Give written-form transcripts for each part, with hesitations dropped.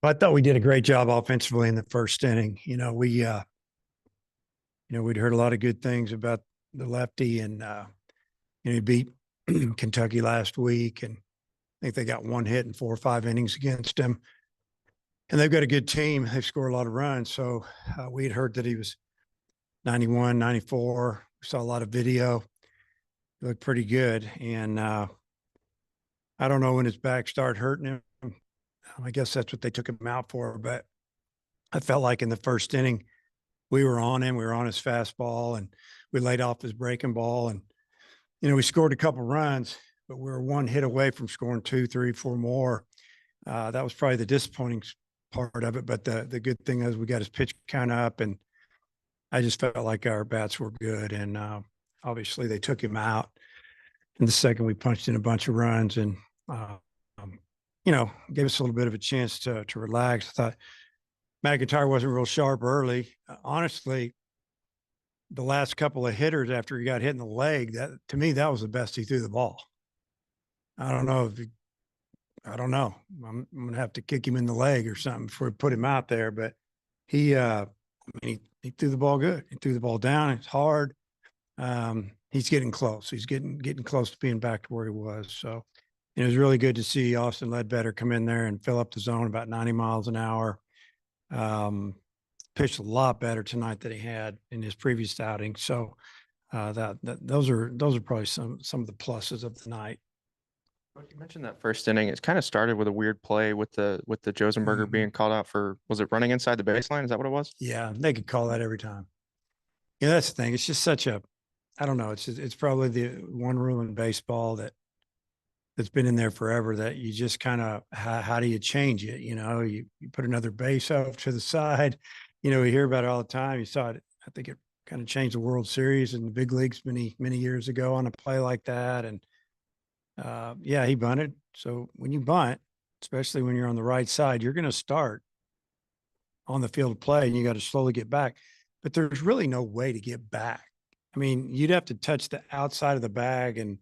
I thought we did a great job offensively in the first inning. We'd heard a lot of good things about the lefty, and he beat Kentucky last week, and I think they got one hit in 4 or 5 innings against him. And they've got a good team. They've scored a lot of runs. So we'd heard that he was 91, 94. We saw a lot of video. He looked pretty good. And I don't know when his back started hurting him. I guess that's what they took him out for. But I felt like in the first inning, we were on him. We were on his fastball, and we laid off his breaking ball. And, we scored a couple runs, but we were one hit away from scoring 2, 3, 4 more. That was probably the disappointing part of it. But the good thing is we got his pitch count up, and I just felt like our bats were good. And obviously they took him out. In the second, we punched in a bunch of runs, and gave us a little bit of a chance to relax. I thought McIntyre wasn't real sharp early. Honestly, the last couple of hitters after he got hit in the leg, that to me, that was the best he threw the ball. I don't know. I'm going to have to kick him in the leg or something before we put him out there. But he threw the ball good. He threw the ball down. It's hard. He's getting close. He's getting close to being back to where he was. So it was really good to see Austin Ledbetter come in there and fill up the zone about 90 miles an hour. Pitched a lot better tonight than he had in his previous outing. So those are probably some of the pluses of the night. You mentioned that first inning. It kind of started with a weird play with the Josenberger being called out for, was it running inside the baseline? Is that what it was? Yeah, they could call that every time. Yeah, that's the thing. It's just such a, I don't know. It's probably the one rule in baseball that's been in there forever, that you just kind of, how do you change it? You put another base off to the side. We hear about it all the time. You saw it. I think it kind of changed the World Series in the big leagues many years ago on a play like that. And he bunted. So when you bunt, especially when you're on the right side, you're going to start on the field of play, and you got to slowly get back. But there's really no way to get back. I mean, you'd have to touch the outside of the bag, and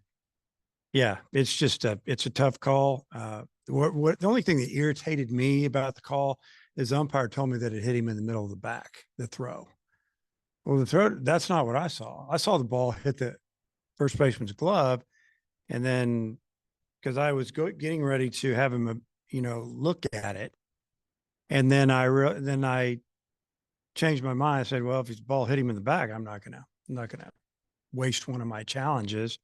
yeah, it's just it's a tough call. The only thing that irritated me about the call is the umpire told me that it hit him in the middle of the back, the throw. Well, the throw, that's not what I saw. I saw the ball hit the first baseman's glove, and then because I was getting ready to have him, look at it, and then I changed my mind. I said, well, if his ball hit him in the back, I'm not gonna waste one of my challenges.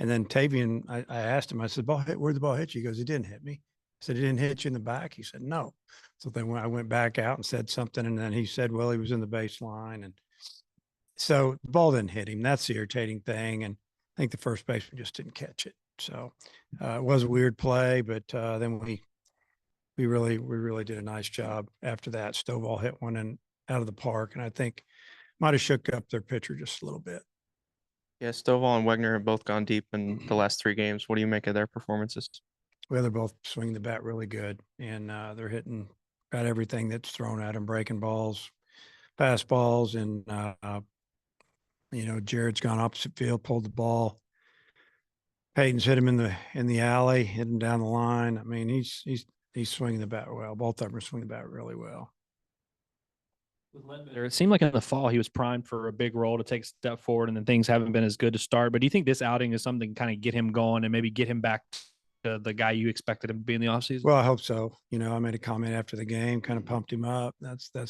And then Tavian, I asked him, I said, where'd the ball hit you? He goes, it didn't hit me. I said, it didn't hit you in the back? He said, no. So then when I went back out and said something, and then he said, well, he was in the baseline. And so the ball didn't hit him. That's the irritating thing. And I think the first baseman just didn't catch it. So it was a weird play, but then we really did a nice job after that. Stovall hit one out of the park, and I think might have shook up their pitcher just a little bit. Yeah, Stovall and Wegner have both gone deep in the last 3 games. What do you make of their performances? Well, they're both swinging the bat really good, and they're hitting about everything that's thrown at them, breaking balls, fastballs, and Jared's gone opposite field, pulled the ball. Peyton's hit him in the alley, hit him down the line. I mean, he's swinging the bat well. Both of them are swinging the bat really well. With Ledbetter, it seemed like in the fall he was primed for a big role to take a step forward, and then things haven't been as good to start. But do you think this outing is something to kind of get him going and maybe get him back to the guy you expected him to be in the offseason? Well, I hope so. I made a comment after the game, kind of pumped him up. That's the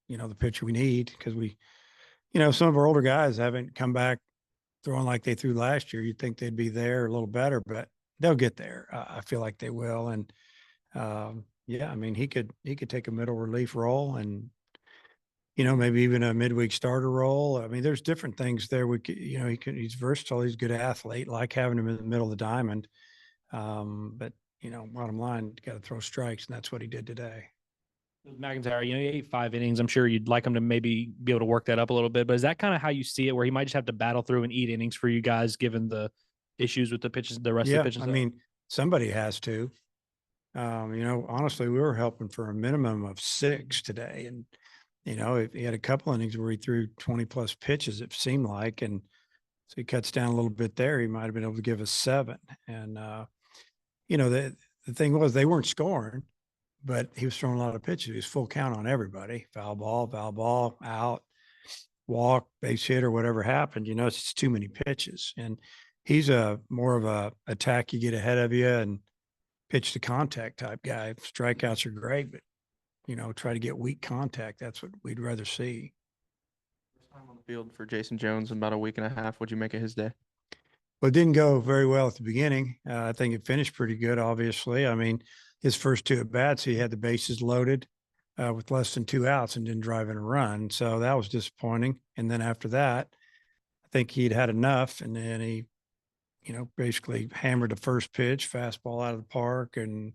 the pitcher we need, because we, some of our older guys haven't come back throwing like they threw last year. You'd think they'd be there a little better, but they'll get there. I feel like they will. And I mean, he could take a middle relief role, and maybe even a midweek starter role. I mean, there's different things there. He's versatile. He's a good athlete. Like having him in the middle of the diamond. But bottom line, got to throw strikes, and that's what he did today. McIntyre, he ate 5 innings. I'm sure you'd like him to maybe be able to work that up a little bit, but is that kind of how you see it, where he might just have to battle through and eat innings for you guys, given the issues with the pitches, the rest of the pitches? I mean, somebody has to. Honestly, we were helping for a minimum of 6 today, and he had a couple innings where he threw 20 plus pitches, it seemed like, and so he cuts down a little bit there. He might have been able to give us 7, and the thing was, they weren't scoring. but he was throwing a lot of pitches. He was full count on everybody. Foul ball, out, walk, base hit, or whatever happened. It's just too many pitches. And he's a more of a attack, you get ahead of you and pitch to contact type guy. Strikeouts are great, but try to get weak contact. That's what we'd rather see. First time on the field for Jason Jones in about a week and a half. What'd you make of his day? Well, it didn't go very well at the beginning. I think it finished pretty good, obviously. I mean, his first two at bats, he had the bases loaded with less than 2 outs and didn't drive in a run. So that was disappointing. And then after that, I think he'd had enough. And then he, basically hammered the first pitch, fastball out of the park. And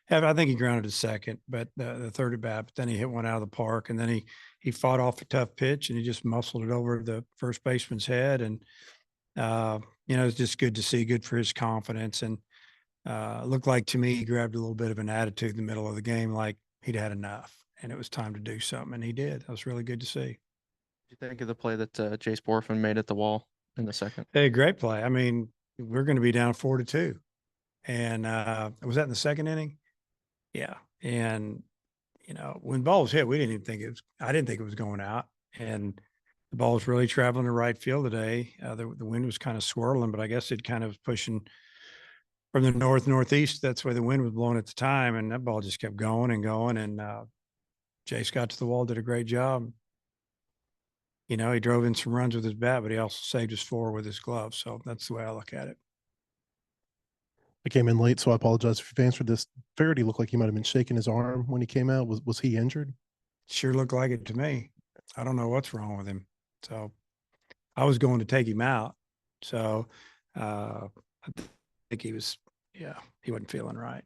I think he grounded a second, but the third at bat, but then he hit one out of the park. And then he fought off a tough pitch and he just muscled it over the first baseman's head. And, it's just good to see, good for his confidence. And it looked like to me, he grabbed a little bit of an attitude in the middle of the game, like he'd had enough and it was time to do something. And he did. That was really good to see. What do you think of the play that Jace Borfin made at the wall in the second? Hey, great play. I mean, we're going to be down 4-2. And was that in the second inning? Yeah. And, when the ball was hit, we didn't even think I didn't think it was going out. And the ball was really traveling to right field today. The wind was kind of swirling, but I guess it kind of was pushing from the northeast. That's where the wind was blowing at the time. And that ball just kept going and going. And Jace got to the wall, did a great job. He drove in some runs with his bat, but he also saved his 4 with his glove. So that's the way I look at it. I came in late, so I apologize if you've answered this. Faraday looked like he might have been shaking his arm when he came out. Was he injured? Sure looked like it to me. I don't know what's wrong with him. So I was going to take him out. So I think he wasn't feeling right.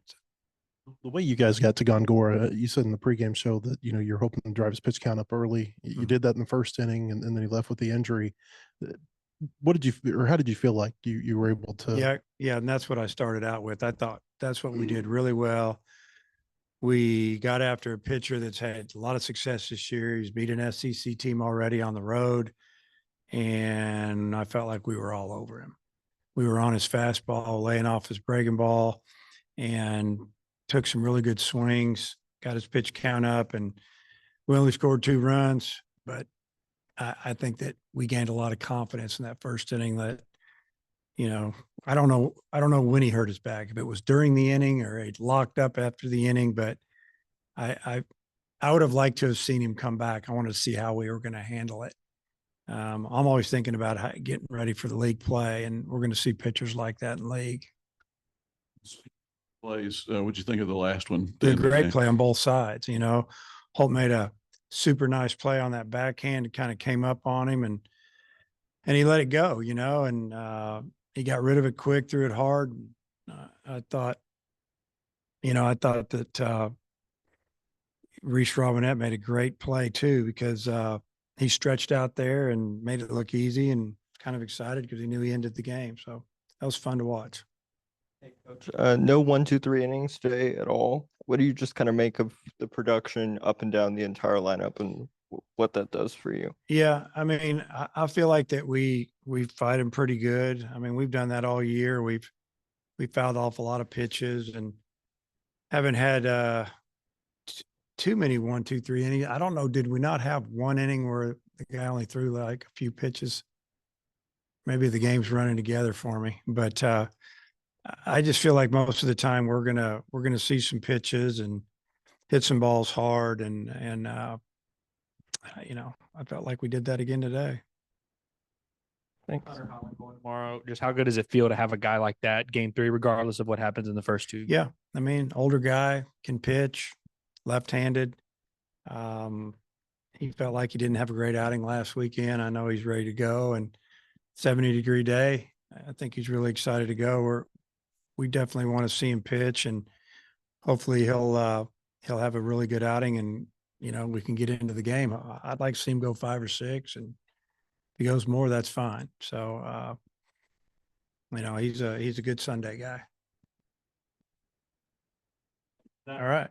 The way you guys got to Gongora, you said in the pregame show that, you're hoping to drive his pitch count up early. You did that in the first inning, and then he left with the injury. What did you, or how did you feel like you were able to? Yeah. And that's what I started out with. I thought that's what we did really well. We got after a pitcher that's had a lot of success this year. He's beat an SEC team already on the road. And I felt like we were all over him. We were on his fastball, laying off his breaking ball, and took some really good swings, got his pitch count up, and we only scored 2 runs. But I think that we gained a lot of confidence in that first inning that, I don't know when he hurt his back, if it was during the inning or he locked up after the inning, but I would have liked to have seen him come back. I wanted to see how we were going to handle it. I'm always thinking about getting ready for the league play, and we're going to see pitchers like that in league. Plays. What'd you think of the last one? Did a great play on both sides. Holt made a super nice play on that backhand. It kind of came up on him and he let it go, and he got rid of it quick, threw it hard. I thought that Reese Robinette made a great play too, because he stretched out there and made it look easy, and kind of excited because he knew he ended the game. So that was fun to watch. Hey, Coach. No 1, 2, 3 innings today at all. What do you just kind of make of the production up and down the entire lineup and what that does for you? Yeah, I mean, I feel like that we fight him pretty good. I mean, we've done that all year. We fouled off a lot of pitches and haven't had too many 1, 2, 3 innings. I don't know. Did we not have one inning where the guy only threw like a few pitches? Maybe the game's running together for me, but I just feel like most of the time we're gonna see some pitches and hit some balls hard, and I felt like we did that again today. Thanks. Going tomorrow, just how good does it feel to have a guy like that game 3, regardless of what happens in the first 2? Yeah, I mean, older guy, can pitch, left-handed. He felt like he didn't have a great outing last weekend. I know he's ready to go, and 70-degree day. I think he's really excited to go. We definitely want to see him pitch, and hopefully he'll have a really good outing, and we can get into the game. I'd like to see him go 5 or 6, and if he goes more, that's fine. So he's a good Sunday guy. All right.